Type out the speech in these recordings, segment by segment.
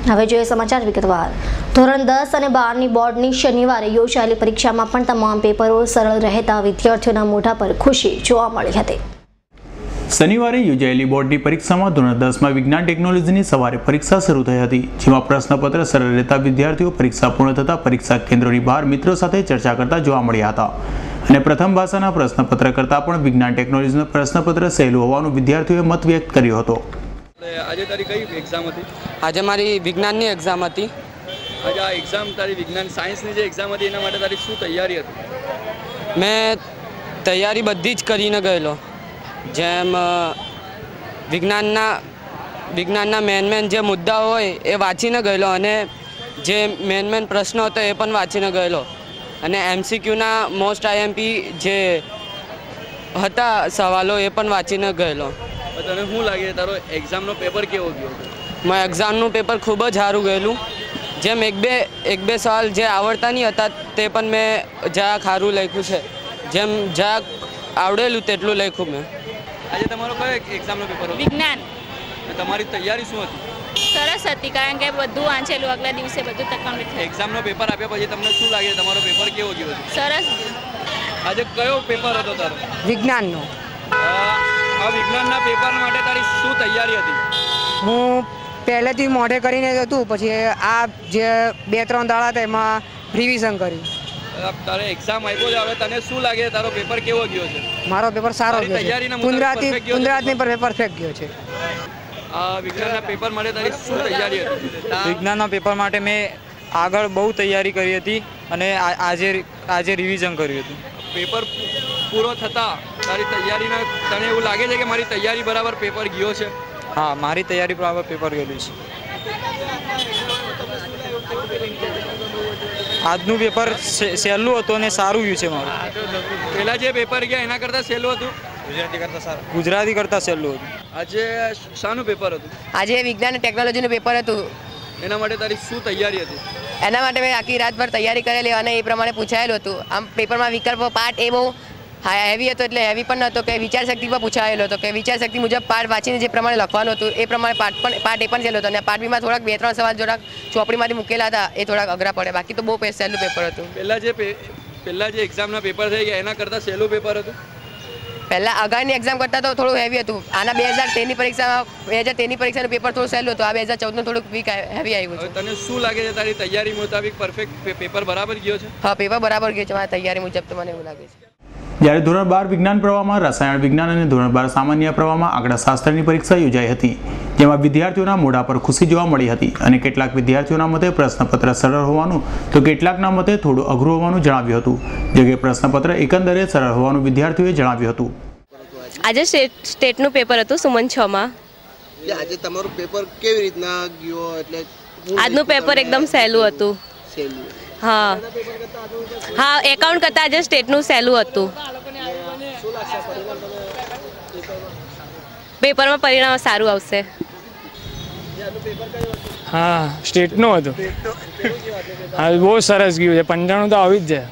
હવે જોઈએ સમાચાર વિગતવાર। ધોરણ 10 અને 12ની બોર્ડની શનિવારે યોજાયેલી પરીક્ષામાં પણ તમામ પેપરો સરળ રહેતા વિદ્યાર્થીઓના મોઢા પર ખુશી જોવા મળી હતી। શનિવારે યોજાયેલી બોર્ડની પરીક્ષામાં ધોરણ 10માં વિજ્ઞાન ટેકનોલોજીની સવારે પરીક્ષા શરૂ થઈ હતી, જેમાં પ્રશ્નપત્ર સરળ રહેતા વિદ્યાર્થીઓ પરીક્ષા પૂર્ણ થતા પરીક્ષા કેન્દ્રોની બહાર મિત્રો સાથે ચર્ચા કરતા જોવા મળ્યા હતા અને પ્રથમ ભાષાના પ્રશ્નપત્ર કરતાં પણ વિજ્ઞાન ટેકનોલોજીનું પ્રશ્નપત્ર સહેલું હોવાનું વિદ્યાર્થીઓએ મત વ્યક્ત કર્યો હતો। આજે તારી કઈ એક્ઝામ હતી? આજે મારી વિજ્ઞાનની એક્ઝામ હતી। આજે આ એક્ઝામ તારી વિજ્ઞાન સાયન્સની જે એક્ઝામ હતી એના માટે તારી શું તૈયારી હતી? મેં તૈયારી બધી જ કરીને ગયેલો, જેમ વિજ્ઞાનના મેન જે મુદ્દા હોય એ વાંચીને ગયેલો અને જે મેન પ્રશ્નો હતો એ પણ વાંચીને ગયેલો અને MCQના મોસ્ટ IMP જે હતા સવાલો એ પણ વાંચીને ગયેલો। તને શું લાગે તારો એક્ઝામનો પેપર કેવો ગયો? મારા એક્ઝામનું પેપર ખૂબ જ સારું ગયેલું, જેમ એક બે સવાલ જે આવડતા નહીં હતા તે પણ મેં જરાક સારું લખ્યું છે, જેમ જરાક આવડેલું તેટલું લખ્યું મેં। આજે તમારો કયો એક્ઝામનો પેપર હતો? વિજ્ઞાન। તમારી તૈયારી શું હતી? સરસ હતી, કારણ કે બધું વાંચેલું, આગલા દિવસે બધું કમ્પ્લીટ થયું। એક્ઝામનો પેપર આપ્યા પછી તમને શું લાગે તમારો પેપર કેવો ગયો? સરસ। આજે કયો પેપર હતો તારો? વિજ્ઞાનનો। આ વિજ્ઞાનના પેપર માટે તારી શું તૈયારી હતી? હું પહેલેથી મોઢે કરીને હતું, પછી આ જે 2-3 દાડા હતા એમાં રિવિઝન કર્યું। તારે એક્ઝામ આપ્યો છે, હવે તને શું લાગે તારો પેપર કેવો ગયો છે? મારો પેપર સારો ગયો છે, ગુજરાતી પર પરફેક્ટ ગયો છે। આ વિજ્ઞાનના પેપર માટે તારી શું તૈયારી હતી? વિજ્ઞાનના પેપર માટે મેં આગળ બહુ તૈયારી કરી હતી અને આજે રિવિઝન કર્યું હતું। પેપર પૂરો થતાં તારી તૈયારીના તને એવું લાગે છે કે મારી તૈયારી બરાબર પેપર ગયો છે? હા, મારી તૈયારી બરાબર પેપર ગયેલું છે। આજનું પેપર સહેલું હતું અને સારું ગયું છે મારું। પહેલાં જે પેપર ગયા એના કરતાં સહેલું હતું? ગુજરાતી કરતાં સહેલું હતું। આજે શાનું પેપર હતું? આજે વિજ્ઞાન અને ટેકનોલોજીનું પેપર હતું। એના માટે તારી શું તૈયારી હતી? એના માટે મેં આખી રાતભર તૈયારી કરેલી અને એ પ્રમાણે પૂછાયેલું હતું। આમ પેપરમાં વિકલ્પો પાર્ટ એ બહુ હેવી હતો, એટલે હેવી પણ નહોતો કે વિચાર શક્તિ પર પૂછાયેલો હતો કે વિચાર શક્તિ મુજબ પાર્ટ વાંચીને જે પ્રમાણે લખવાનું હતું એ પ્રમાણે પાર્ટ એ પણ સહેલો હતો અને પાર્ટ બીમાં થોડાક 2-3 સવાલ થોડાક ચોપડીમાંથી મૂકેલા હતા, એ થોડાક અઘરા પડે, બાકી તો બહુ સહેલું પેપર હતું। પહેલાં જે એક્ઝામના પેપર થઈ ગયા એના કરતાં સહેલું પેપર હતું? પહેલાં અગાઉની એક્ઝામ કરતાં તો થોડું હેવી હતું। આના 2013ની પરીક્ષાનું પેપર થોડું સહેલું હતું, આ 2014નું થોડુંક વીક હેવી આવ્યું છે। તને શું લાગે છે તારી તૈયારી મુતાબિક પરફેક્ટ પેપર બરાબર ગયો છે? હા, પેપર બરાબર ગયો છે મારી તૈયારી મુજબ, તો મને એવું લાગે છે। જ્યારે ધોરણ 12 વિજ્ઞાન પ્રવાહમાં રસાયણ વિજ્ઞાન અને ધોરણ 12 સામાન્ય પ્રવાહમાં આંકડાશાસ્ત્રની પરીક્ષા યોજાઈ હતી, જેમાં વિદ્યાર્થીઓના મોઢા પર ખુશી જોવા મળી હતી અને કેટલાક વિદ્યાર્થીઓના મતે પ્રશ્નપત્ર સરળ હોવાનું તો કેટલાકના મતે થોડું અઘરું હોવાનું જણાવ્યું હતું, જો કે પ્રશ્નપત્ર એકંદરે સરળ હોવાનું વિદ્યાર્થીઓએ જણાવ્યું હતું। આજે સ્ટેટનું પેપર હતું સુમન 6માં। આજે તમારું પેપર કેવી રીતના ગયો? એટલે આજનું પેપર એકદમ સહેલું હતું। હા, એકાઉન્ટ કરતાં આજે સ્ટેટનું સહેલું હતું। પેપરમાં પરિણામ સારું આવશે। હા, સ્ટેટનું હતું। હા, બહુ સરસ ગયું છે, 95 તો આવી જ જાય।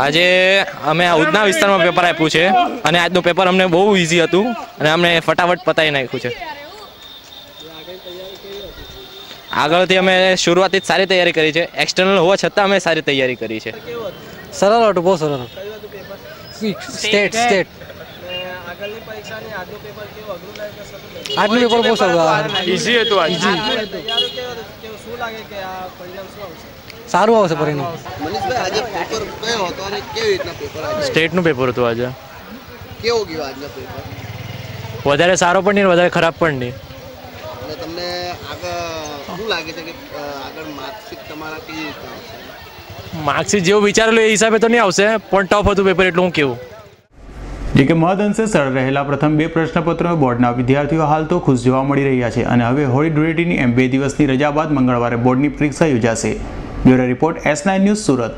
આજે અમે ઉધના વિસ્તારમાં પેપર આપ્યું છે અને આજનું પેપર અમને બહુ ઇઝી હતું અને અમને ફટાફટ પતાવી નાખ્યું છે। આગળથી અમે શરૂઆતથી જ સારી તૈયારી કરી છે, એક્સટર્નલ હોવા છતાં અમે સારી તૈયારી કરી છે। સરળ હતું, બહુ સરળ હતું। સ્ટેટ આજનું પેપર બહુ સરળ, ઇઝી હતું। સારું આવશે પરિણામ। મનીષભાઈ, આજે પેપર કયો હતો અને કેવી રીતના પેપર? સ્ટેટનું પેપર હતું આજે। કેવો ગયો આજનો પેપર? વધારે સારો પણ નહીં, વધારે ખરાબ પણ નહીં। અને તમને આગળ શું લાગે છે કે આગળ માર્કશીટ તમારા કેવી રીતના આવશે? માર્કશીટ જેવું વિચારેલું એ હિસાબે તો નહીં આવશે, પણ ટફ હતું પેપર એટલું હું કેવું। જે કે મહદઅંશે સરળ રહેલા પ્રથમ 2 પ્રશ્નપત્રો બોર્ડના વિદ્યાર્થીઓ હાલ તો ખુશ જોવા મળી રહ્યા છે અને હવે હોળી ધૂળેટીની એમ 2 દિવસની રજા બાદ મંગળવારે બોર્ડની પરીક્ષા યોજાશે। Bureau report S9 news, Surat.